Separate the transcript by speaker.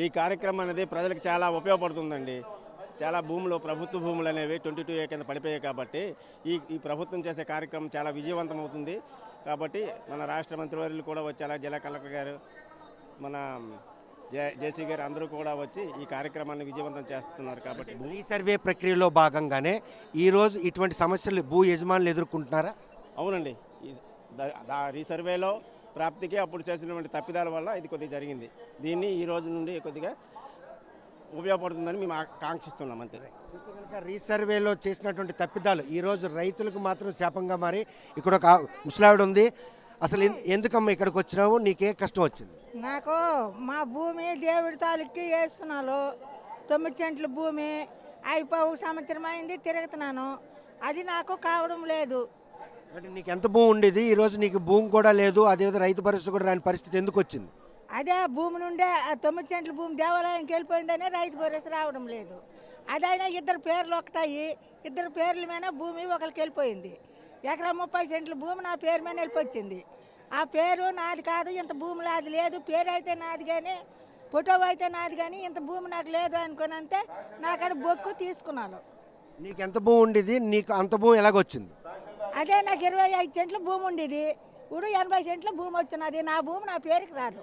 Speaker 1: ఈ కార్యక్రమం అనేది ప్రజలకు చాలా ఉపయోగపడుతుందండి. చాలా భూములు ప్రభుత్వ భూములు అనేవి 22A కింద పడిపోయాయి కాబట్టి ఈ ప్రభుత్వం చేసే కార్యక్రమం చాలా విజయవంతమవుతుంది. కాబట్టి మన రాష్ట్ర మంత్రివర్యులు కూడా వచ్చి అలాగే జిల్లా కలెక్టర్ గారు మన జేసీ గారు అందరూ కూడా వచ్చి ఈ కార్యక్రమాన్ని విజయవంతం చేస్తున్నారు. కాబట్టి
Speaker 2: రీసర్వే ప్రక్రియలో భాగంగానే ఈరోజు ఇటువంటి సమస్యలు భూ యజమానులు ఎదుర్కొంటున్నారా?
Speaker 1: అవునండి, రీసర్వేలో ప్రాప్తికి అప్పుడు చేసినటువంటి తప్పిదాల వల్ల ఇది కొద్దిగా జరిగింది. దీన్ని ఈ రోజు నుండి కొద్దిగా ఉపయోగపడుతుందని మేము కాంక్షిస్తున్నాం అంతే.
Speaker 2: చూస్తే కనుక రీసర్వేలో చేసినటువంటి తప్పిదాలు ఈరోజు రైతులకు మాత్రం శాపంగా మారి ఇక్కడ ఒక ముసలావిడ ఉంది. అసలు ఎందుకమ్మా ఇక్కడికి వచ్చినావు? నీకే కష్టం వచ్చింది?
Speaker 3: నాకు మా భూమి దేవుడి తాలూకి వేస్తున్నాను. 9 సెంట్ల భూమి అయిపోయి సంవత్సరం అయింది తిరుగుతున్నాను. అది నాకు కావడం లేదు.
Speaker 2: అంటే నీకు ఎంత భూమి ఉండేది? ఈరోజు నీకు భూమి కూడా లేదు, అదేవిధంగా రైతు భరోసా కూడా రాని పరిస్థితి ఎందుకు వచ్చింది?
Speaker 3: అదే భూమి నుండే 9 సెంట్ల భూమి దేవాలయంకి వెళ్ళిపోయిందనే రైతు భరోసా రావడం లేదు. అదైనా ఇద్దరు పేర్లు ఒకటాయి, ఇద్దరు పేర్ల మీద భూమి ఒకరికి వెళ్ళిపోయింది. ఎకరా 30 సెంట్ల భూమి నా పేరు మీద వెళ్ళిపోయింది. ఆ పేరు నాది కాదు, ఇంత భూమి నాది లేదు. పేరు అయితే నాది కానీ ఫోటో అయితే నాది కానీ ఇంత భూమి నాకు లేదు అనుకుని అంతే నాకడ బొక్కు తీసుకున్నాను.
Speaker 2: నీకు ఎంత భూమి ఉండేది? నీకు అంత భూమి ఎలాగొచ్చింది?
Speaker 3: అదే నాకు 25 సెంట్ల భూమి ఉండేది. ఇప్పుడు 80 సెంట్ల భూమి వచ్చినది. నా భూమి నా పేరుకి రాదు.